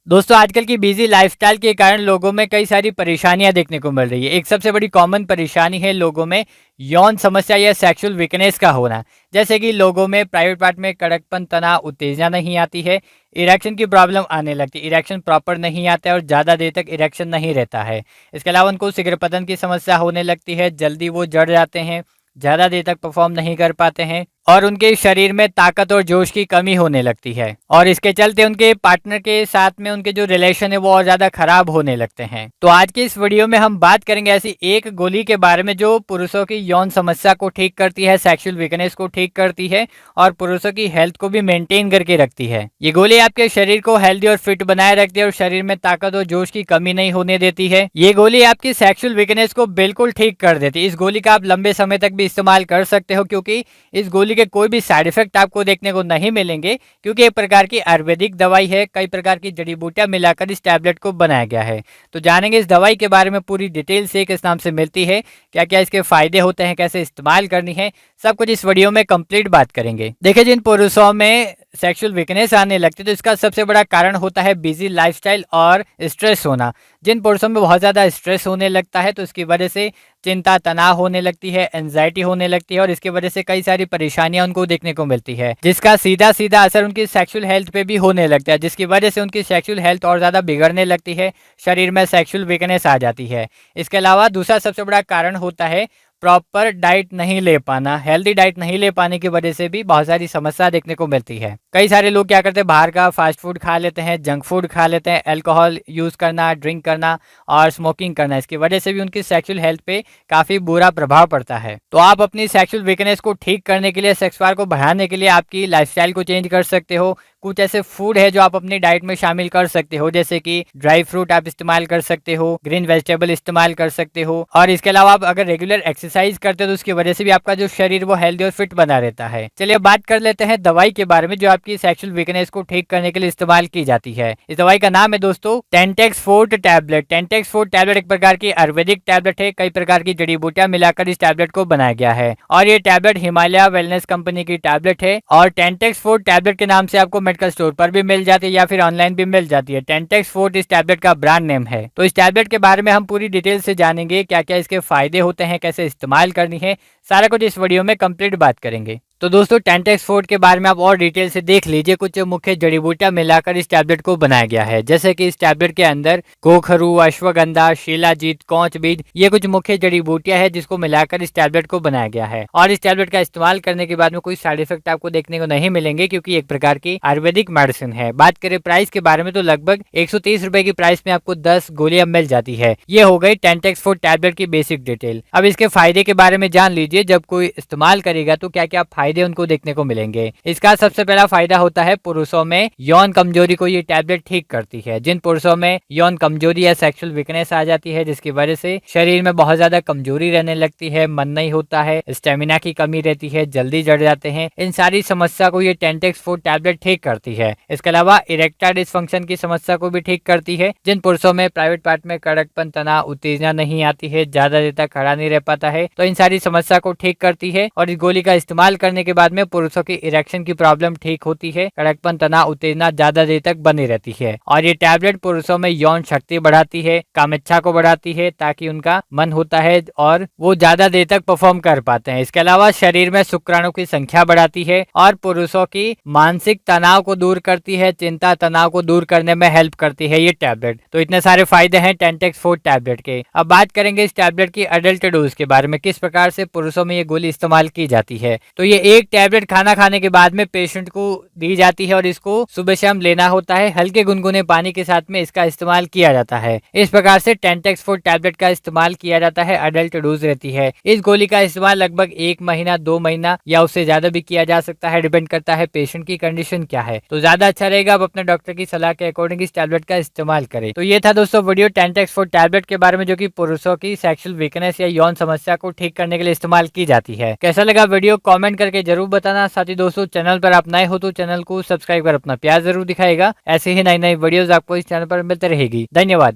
दोस्तों आजकल की बिजी लाइफस्टाइल के कारण लोगों में कई सारी परेशानियां देखने को मिल रही है। एक सबसे बड़ी कॉमन परेशानी है लोगों में यौन समस्या या सेक्सुअल वीकनेस का होना। जैसे कि लोगों में प्राइवेट पार्ट में कड़कपन, तनाव, उत्तेजना नहीं आती है, इरेक्शन की प्रॉब्लम आने लगती है, इरेक्शन प्रॉपर नहीं आता है और ज़्यादा देर तक इरेक्शन नहीं रहता है। इसके अलावा उनको शीघ्रपतन की समस्या होने लगती है, जल्दी वो जड़ जाते हैं, ज़्यादा देर तक परफॉर्म नहीं कर पाते हैं और उनके शरीर में ताकत और जोश की कमी होने लगती है और इसके चलते उनके पार्टनर के साथ में उनके जो रिलेशन है वो और ज़्यादा खराब होने लगते हैं। तो आज के इस वीडियो में हम बात करेंगे ऐसी एक गोली के बारे में जो पुरुषों की यौन समस्या को ठीक करती है, सेक्सुअल वीकनेस को ठीक करती है और पुरुषों की हेल्थ को भी मेंटेन करके रखती है। ये गोली आपके शरीर को हेल्दी और फिट बनाए रखती है और शरीर में ताकत और जोश की कमी नहीं होने देती है। ये गोली आपकी सेक्सुअल वीकनेस को बिल्कुल ठीक कर देती है। इस गोली का आप लंबे समय तक भी इस्तेमाल कर सकते हो क्योंकि इस गोली के कोई भी साइड इफेक्ट आपको देखने को नहीं मिलेंगे क्योंकि एक प्रकार की आयुर्वेदिक दवाई है। कई प्रकार की जड़ी बूटियां मिलाकर इस टैबलेट को बनाया गया है। तो जानेंगे इस दवाई के बारे में पूरी डिटेल से, किस नाम से मिलती है, क्या क्या इसके फायदे होते हैं, कैसे इस्तेमाल करनी है, सब कुछ इस वीडियो में कंप्लीट बात करेंगे। देखिए, जिन पुरुषों में सेक्सुअल वीकनेस आने लगती है तो इसका सबसे बड़ा कारण होता है बिजी लाइफस्टाइल और स्ट्रेस होना। जिन पुरुषों में बहुत ज़्यादा स्ट्रेस होने लगता है तो इसकी वजह से चिंता, तनाव होने लगती है, एंजाइटी होने लगती है और इसकी वजह से कई सारी परेशानियां उनको देखने को मिलती है, जिसका सीधा सीधा असर उनकी सेक्सुअल हेल्थ पे भी होने लगता है, जिसकी वजह से उनकी सेक्सुअल हेल्थ और ज़्यादा बिगड़ने लगती है, शरीर में सेक्सुअल वीकनेस आ जाती है। इसके अलावा दूसरा सबसे बड़ा कारण होता है प्रॉपर डाइट नहीं ले पाना। हेल्दी डाइट नहीं ले पाने की वजह से भी बहुत सारी समस्या देखने को मिलती है। कई सारे लोग क्या करते हैं, बाहर का फास्ट फूड खा लेते हैं, जंक फूड खा लेते हैं, अल्कोहल यूज़ करना, ड्रिंक करना और स्मोकिंग करना, इसकी वजह से भी उनकी सेक्सुअल हेल्थ पे काफ़ी बुरा प्रभाव पड़ता है। तो आप अपनी सेक्सुअल वीकनेस को ठीक करने के लिए, सेक्स पावर को बढ़ाने के लिए आपकी लाइफस्टाइल को चेंज कर सकते हो। कुछ ऐसे फूड है जो आप अपनी डाइट में शामिल कर सकते हो, जैसे कि ड्राई फ्रूट आप इस्तेमाल कर सकते हो, ग्रीन वेजिटेबल इस्तेमाल कर सकते हो और इसके अलावा आप अगर रेगुलर एक्सरसाइज करते हो तो उसकी वजह से भी आपका जो शरीर वो हेल्दी और फिट बना रहता है। चलिए बात कर लेते हैं दवाई के बारे में जो आपकी सेक्सुअल वीकनेस को ठीक करने के लिए इस्तेमाल की जाती है। इस दवाई का नाम है दोस्तों Tentex fort tablet. Tentex fort tablet एक प्रकार की आयुर्वेदिक टैबलेट है। कई प्रकार की जड़ी बूटियां मिलाकर इस टैबलेट को बनाया गया है और ये टैबलेट हिमालय वेलनेस कंपनी की टैबलेट है और टेंटेक्स फोर्ट टैबलेट के नाम से आपको मेडिकल स्टोर पर भी मिल जाती है या फिर ऑनलाइन भी मिल जाती है। टेंटेक्स फोर्ट इस टैबलेट का ब्रांड नेम है। तो इस टैबलेट के बारे में हम पूरी डिटेल से जानेंगे, क्या क्या इसके फायदे होते हैं, कैसे इस्तेमाल करनी है, सारा कुछ इस वीडियो में कंप्लीट बात करेंगे। तो दोस्तों टेंटेक्स फोर्ट के बारे में आप और डिटेल से देख लीजिए। कुछ मुख्य जड़ी बूटियां मिलाकर इस टैबलेट को बनाया गया है, जैसे कि इस टैबलेट के अंदर गोखरू, अश्वगंधा, शिलाजीत, कौच बीज, ये कुछ मुख्य जड़ी बूटियां हैं जिसको मिलाकर इस टैबलेट को बनाया गया है और इस टैबलेट का इस्तेमाल करने के बाद में कोई साइड इफेक्ट आपको देखने को नहीं मिलेंगे क्योंकि एक प्रकार की आयुर्वेदिक मेडिसिन है। बात करें प्राइस के बारे में तो लगभग 130 रुपए की प्राइस में आपको 10 गोलियां मिल जाती है। ये हो गई टेंटेक्स फोर्ट टैबलेट की बेसिक डिटेल। अब इसके फायदे के बारे में जान लीजिए। जब कोई इस्तेमाल करेगा तो क्या क्या फायदे उनको देखने को मिलेंगे। इसका सबसे पहला फायदा होता है पुरुषों में यौन कमजोरी को ये टैबलेट ठीक करती है। जिन पुरुषों में यौन कमजोरी या सेक्सुअल वीकनेस आ जाती है जिसकी वजह से शरीर में बहुत ज्यादा कमजोरी रहने लगती है, मन नहीं होता है, स्टेमिना की कमी रहती है, जल्दी जड़ जाते हैं, इन सारी समस्या को ये टेंटेक्स फोर्ट टैबलेट ठीक करती है। इसके अलावा इरेक्टाइल डिसफंक्शन की समस्या को भी ठीक करती है। जिन पुरुषों में प्राइवेट पार्ट में कड़कपन, तनाव, उत्तेजना नहीं आती है, ज्यादा देर तक खड़ा नहीं रह पाता है, तो इन सारी समस्या को ठीक करती है और इस गोली का इस्तेमाल करने के बाद में पुरुषों की इरेक्शन की प्रॉब्लम ठीक होती है, कड़कपन, तनाव, उत्तेजना ज्यादा देर तक बनी रहती है और ये टैबलेट पुरुषों में यौन शक्ति बढ़ाती है, कामेच्छा को बढ़ाती है ताकि उनका मन होता है और वो ज्यादा देर तक परफॉर्म कर पाते हैं। इसके अलावा शरीर में शुक्राणु की संख्या बढ़ाती है और पुरुषों की मानसिक तनाव को दूर करती है, चिंता, तनाव को दूर करने में हेल्प करती है ये टैबलेट। तो इतने सारे फायदे हैं टेंटेक्स फोर्ट टैबलेट के। अब बात करेंगे इस टैबलेट की अडल्ट डोज के बारे में, किस प्रकार से पुरुषों में ये गोली इस्तेमाल की जाती है। तो ये एक टैबलेट खाना खाने के बाद में पेशेंट को दी जाती है और इसको सुबह शाम लेना होता है। हल्के गुनगुने पानी के साथ में इसका इस्तेमाल किया जाता है। इस प्रकार से टेंटेक्स फोर्ट टैबलेट का इस्तेमाल किया जाता है। अडल्ट डोज रहती है। इस गोली का इस्तेमाल लगभग 1 महीना, 2 महीना या उससे ज्यादा भी किया जा सकता है, डिपेंड करता है पेशेंट की कंडीशन क्या है। तो ज्यादा अच्छा रहेगा आप अपने डॉक्टर की सलाह के अकॉर्डिंग इस टैबलेट का इस्तेमाल करें। तो ये था दोस्तों वीडियो टेंटेक्स फोर्ट टैबलेट के बारे में जो कि पुरुषों की सेक्सुअल वीकनेस या यौन समस्या को ठीक करने के लिए इस्तेमाल की जाती है। कैसा लगा वीडियो कमेंट करके जरूर बताना। साथ ही दोस्तों चैनल पर आप नए हो तो चैनल को सब्सक्राइब कर अपना प्यार जरूर दिखाएगा। ऐसे ही नई नई वीडियोस आपको इस चैनल पर मिलते रहेगी। धन्यवाद।